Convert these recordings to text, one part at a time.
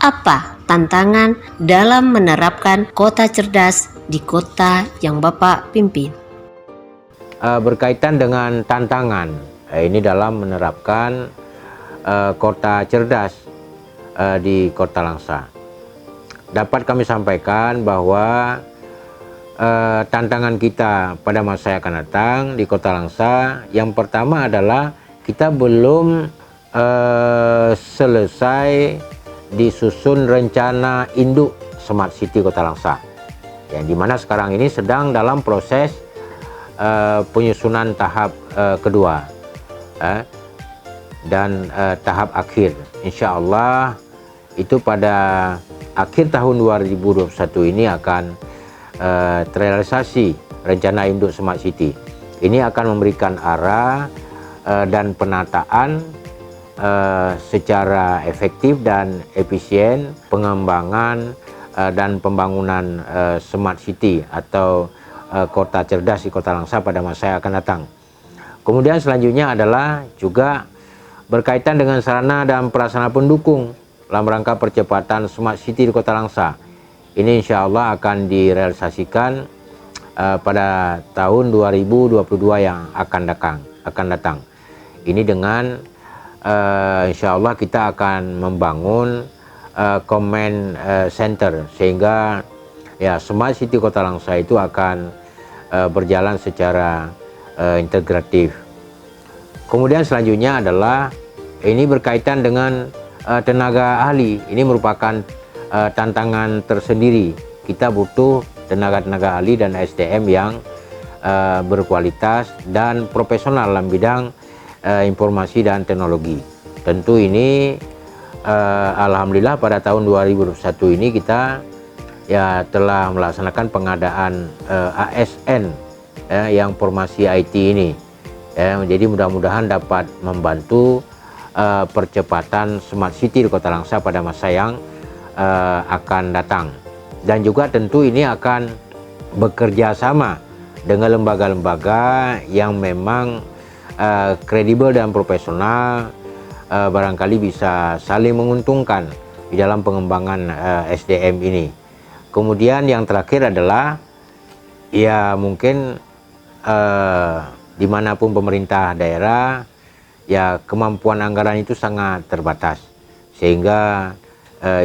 Apa tantangan dalam menerapkan kota cerdas di kota yang Bapak pimpin? Berkaitan dengan tantangan ini dalam menerapkan kota cerdas di Kota Langsa, dapat kami sampaikan bahwa tantangan kita pada masa yang akan datang di Kota Langsa, yang pertama adalah kita belum selesai disusun rencana induk Smart City Kota Langsa, yang dimana sekarang ini sedang dalam proses penyusunan tahap kedua dan tahap akhir. Insya Allah itu pada akhir tahun 2021 ini akan terrealisasi rencana induk Smart City. Ini akan memberikan arah dan penataan secara efektif dan efisien pengembangan dan pembangunan Smart City atau kota cerdas di Kota Langsa pada masa yang akan datang. Kemudian selanjutnya adalah juga berkaitan dengan sarana dan prasarana pendukung dalam rangka percepatan Smart City di Kota Langsa. Ini insya Allah akan direalisasikan pada tahun 2022 yang akan datang. Ini dengan insya Allah kita akan membangun command center, sehingga ya Smart City Kota Langsa itu akan berjalan secara integratif. Kemudian selanjutnya adalah ini berkaitan dengan tenaga ahli. Ini merupakan tantangan tersendiri. Kita butuh tenaga ahli dan SDM yang berkualitas dan profesional dalam bidang informasi dan teknologi. Tentu ini alhamdulillah pada tahun 2021 ini kita ya telah melaksanakan pengadaan ASN yang formasi IT ini. Jadi mudah-mudahan dapat membantu percepatan Smart City di Kota Langsa pada masa yang akan datang. Dan juga tentu ini akan bekerja sama dengan lembaga-lembaga yang memang kredibel dan profesional, barangkali bisa saling menguntungkan di dalam pengembangan SDM ini. Kemudian yang terakhir adalah ya mungkin dimanapun pemerintah daerah ya kemampuan anggaran itu sangat terbatas, sehingga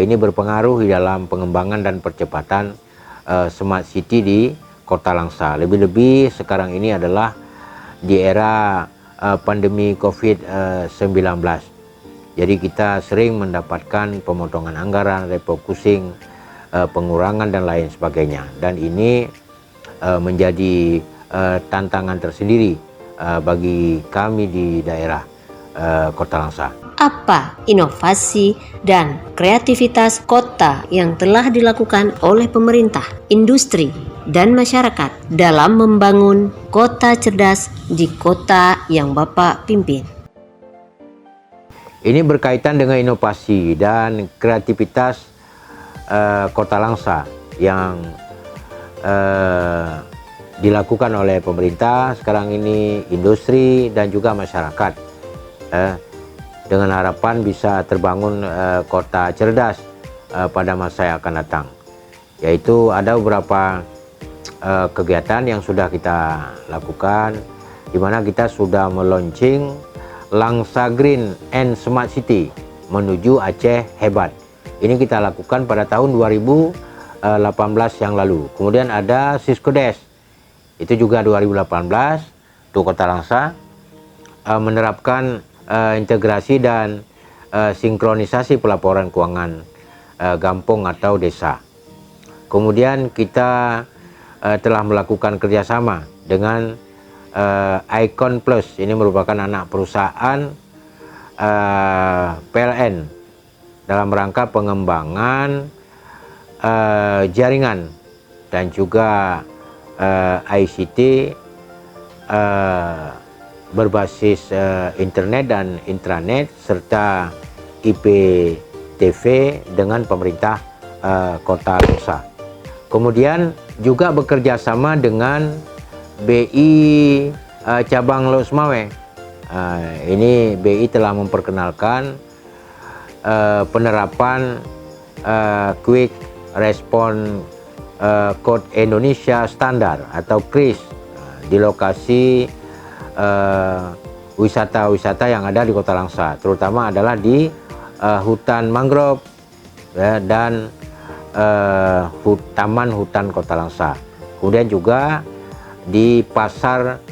ini berpengaruh di dalam pengembangan dan percepatan Smart City di Kota Langsa. Lebih-lebih sekarang ini adalah di era pandemi COVID-19. Jadi kita sering mendapatkan pemotongan anggaran, refocusing, pengurangan dan lain sebagainya, dan ini menjadi tantangan tersendiri bagi kami di daerah Kota Langsa. Apa inovasi dan kreativitas kota yang telah dilakukan oleh pemerintah, industri, dan masyarakat dalam membangun kota cerdas di kota yang Bapak pimpin? Ini berkaitan dengan inovasi dan kreativitas Kota Langsa yang dilakukan oleh pemerintah sekarang ini, industri dan juga masyarakat, dengan harapan bisa terbangun kota cerdas pada masa yang akan datang. Yaitu ada beberapa kegiatan yang sudah kita lakukan, di mana kita sudah meluncing Langsa Green and Smart City menuju Aceh Hebat. Ini kita lakukan pada tahun 2018 yang lalu. Kemudian ada Siskodes, itu juga 2018, untuk Kota Langsa, menerapkan integrasi dan sinkronisasi pelaporan keuangan kampung atau desa. Kemudian kita telah melakukan kerjasama dengan Icon Plus. Ini merupakan anak perusahaan PLN dalam rangka pengembangan jaringan dan juga ICT berbasis internet dan intranet serta IPTV dengan pemerintah Kota Langsa. Kemudian juga bekerja sama dengan BI cabang Lok Semawe. Ini BI telah memperkenalkan penerapan Quick Response Code Indonesia Standar atau KRIS di lokasi wisata-wisata yang ada di Kota Langsa, terutama adalah di hutan mangrove ya, dan taman hutan Kota Langsa. Kemudian juga di pasar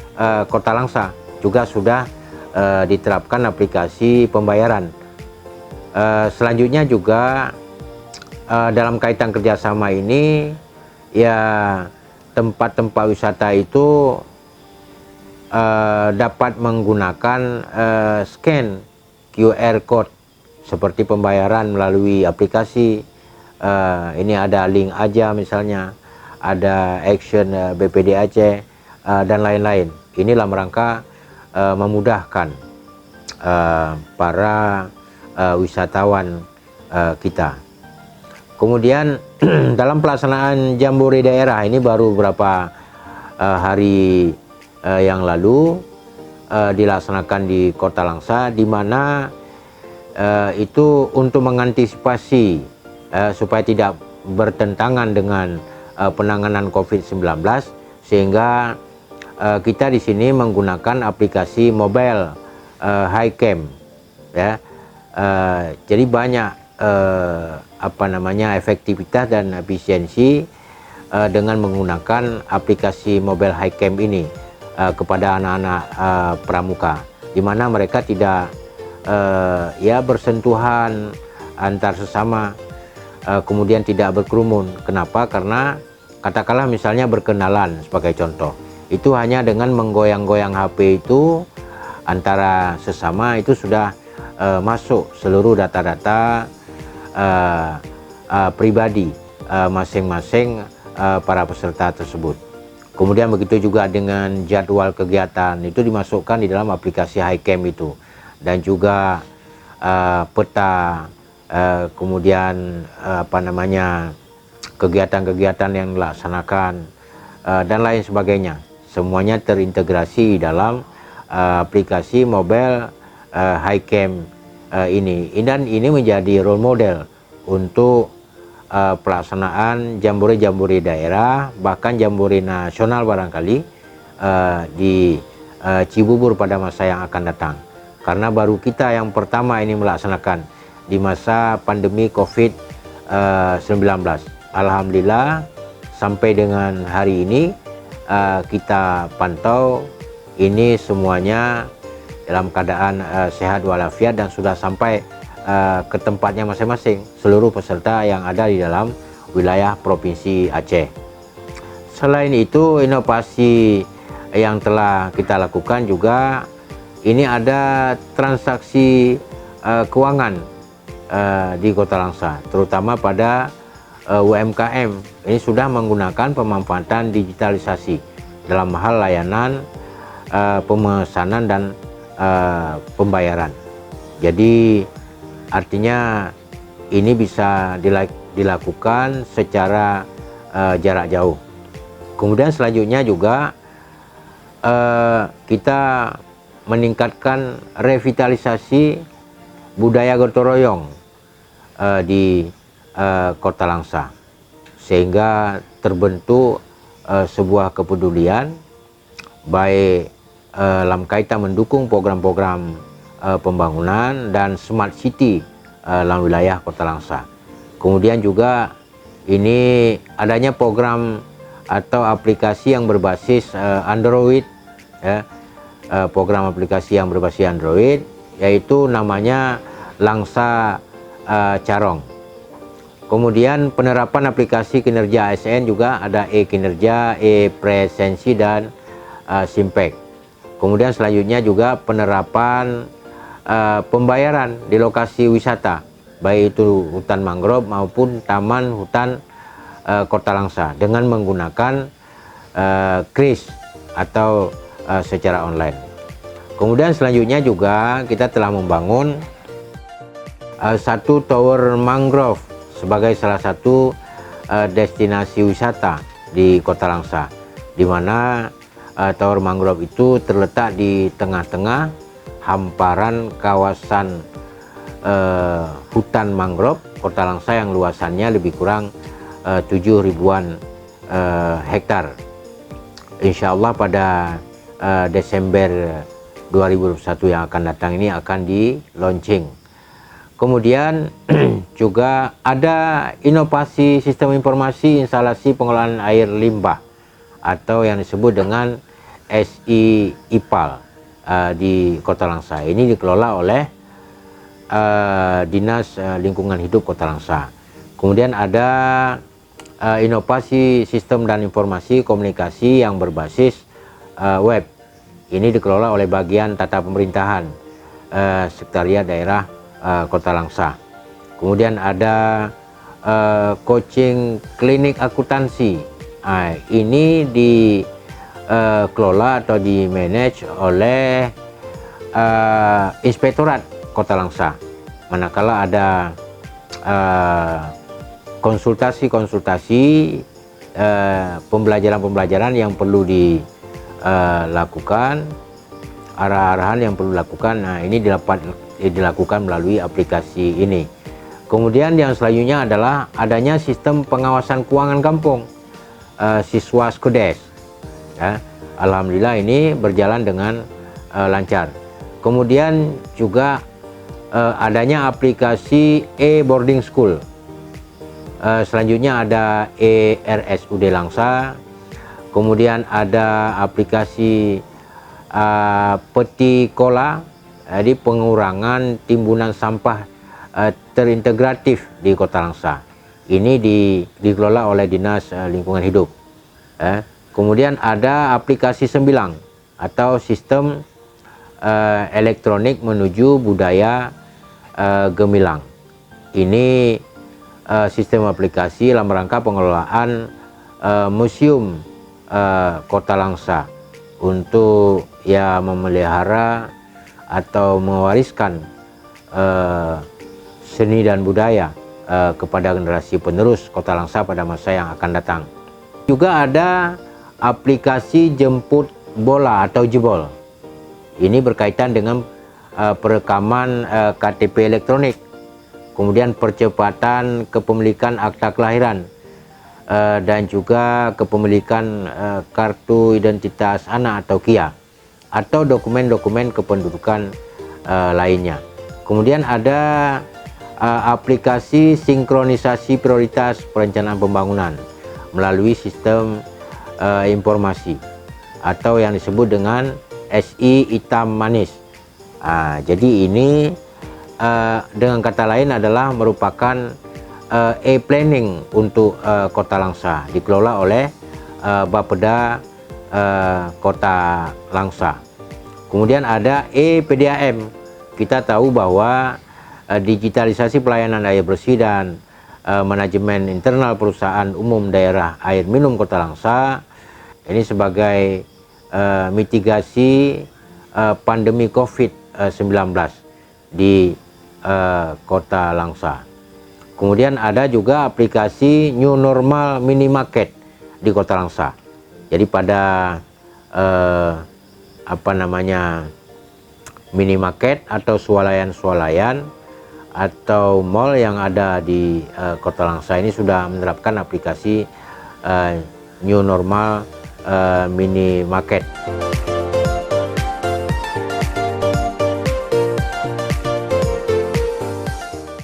Kota Langsa juga sudah diterapkan aplikasi pembayaran. Selanjutnya juga dalam kaitan kerjasama ini ya, tempat-tempat wisata itu dapat menggunakan scan QR code seperti pembayaran melalui aplikasi. Ini ada link aja misalnya, ada action BPD Aceh dan lain-lain. Inilah merangka memudahkan para wisatawan kita. Kemudian dalam pelaksanaan Jambore daerah ini baru beberapa hari yang lalu dilaksanakan di Kota Langsa, di mana itu untuk mengantisipasi supaya tidak bertentangan dengan penanganan COVID-19, sehingga kita di sini menggunakan aplikasi mobile HiCam ya. Jadi banyak efektivitas dan efisiensi dengan menggunakan aplikasi mobile HiCam ini kepada anak-anak pramuka, di mana mereka tidak ya bersentuhan antar sesama, kemudian tidak berkerumun. Kenapa? Karena katakanlah misalnya berkenalan sebagai contoh, itu hanya dengan menggoyang-goyang HP itu antara sesama itu sudah masuk seluruh data-data pribadi masing-masing para peserta tersebut. Kemudian begitu juga dengan jadwal kegiatan itu dimasukkan di dalam aplikasi HiCam itu, dan juga peta, kemudian kegiatan-kegiatan yang dilaksanakan dan lain sebagainya. Semuanya terintegrasi dalam aplikasi mobile HiCam ini, dan ini menjadi role model untuk pelaksanaan jambore-jambore daerah, bahkan jambore nasional barangkali di Cibubur pada masa yang akan datang. Karena baru kita yang pertama ini melaksanakan di masa pandemi COVID-19. Alhamdulillah sampai dengan hari ini kita pantau ini semuanya dalam keadaan sehat walafiat dan sudah sampai ke tempatnya masing-masing seluruh peserta yang ada di dalam wilayah Provinsi Aceh. Selain itu, inovasi yang telah kita lakukan juga, ini ada transaksi keuangan di Kota Langsa, terutama pada UMKM. Ini sudah menggunakan pemanfaatan digitalisasi dalam hal layanan pemesanan dan pembayaran. Jadi artinya ini bisa dilakukan secara jarak jauh. Kemudian selanjutnya juga kita meningkatkan revitalisasi budaya gotong royong di Kota Langsa, sehingga terbentuk sebuah kepedulian baik dalam kaitan mendukung program-program pembangunan dan smart city dalam wilayah Kota Langsa. Kemudian juga ini adanya program atau aplikasi yang berbasis Android ya, program aplikasi yang berbasis Android, yaitu namanya Langsa Carong. Kemudian penerapan aplikasi kinerja ASN juga ada e-kinerja, e-presensi dan Simpek. Kemudian selanjutnya juga penerapan pembayaran di lokasi wisata, baik itu hutan mangrove maupun taman hutan Kota Langsa dengan menggunakan KRIS atau secara online. Kemudian selanjutnya juga kita telah membangun satu tower mangrove sebagai salah satu destinasi wisata di Kota Langsa, di mana tower mangrove itu terletak di tengah-tengah hamparan kawasan hutan mangrove Kota Langsa yang luasannya lebih kurang 7.000-an hektar. Insya Allah pada Desember 2021 yang akan datang ini akan di launching. Kemudian juga ada inovasi sistem informasi instalasi pengelolaan air limbah atau yang disebut dengan SI-IPAL di Kota Langsa. Ini dikelola oleh Dinas Lingkungan Hidup Kota Langsa. Kemudian ada inovasi sistem dan informasi komunikasi yang berbasis web. Ini dikelola oleh bagian tata pemerintahan Sekretariat Daerah Kota Langsa. Kemudian ada coaching klinik akuntansi. Ini dikelola atau di manage oleh Inspektorat Kota Langsa. Manakala ada konsultasi-konsultasi, pembelajaran-pembelajaran yang perlu dilakukan, arah-arahan yang perlu dilakukan, nah ini dilakukan melalui aplikasi ini. Kemudian yang selanjutnya adalah adanya sistem pengawasan keuangan kampung, Siswa Skudes. Ya, alhamdulillah ini berjalan dengan lancar. Kemudian juga adanya aplikasi e-boarding school. Selanjutnya ada e-RSUD Langsa. Kemudian ada aplikasi peti kola, jadi pengurangan timbunan sampah terintegratif di Kota Langsa. Ini dikelola oleh Dinas Lingkungan Hidup. Kemudian ada aplikasi Sembilang atau sistem elektronik menuju budaya gemilang. Ini sistem aplikasi dalam rangka pengelolaan museum Kota Langsa untuk ya memelihara atau mewariskan seni dan budaya kepada generasi penerus Kota Langsa pada masa yang akan datang. Juga ada aplikasi jemput bola atau jebol. Ini berkaitan dengan perekaman KTP elektronik, kemudian percepatan kepemilikan akta kelahiran, dan juga kepemilikan kartu identitas anak atau KIA, atau dokumen-dokumen kependudukan lainnya. Kemudian ada aplikasi sinkronisasi prioritas perencanaan pembangunan melalui sistem informasi atau yang disebut dengan SI hitam manis. Jadi ini dengan kata lain adalah merupakan e-planning untuk Kota Langsa, dikelola oleh Bapeda Kota Langsa. Kemudian ada e-PDAM. Kita tahu bahwa digitalisasi pelayanan air bersih dan manajemen internal perusahaan umum daerah air minum Kota Langsa ini sebagai mitigasi pandemi COVID-19 di Kota Langsa. Kemudian ada juga aplikasi New Normal Mini Market di Kota Langsa. Jadi pada mini market atau swalayan-swalayan atau mall yang ada di Kota Langsa ini sudah menerapkan aplikasi New Normal Mini Market.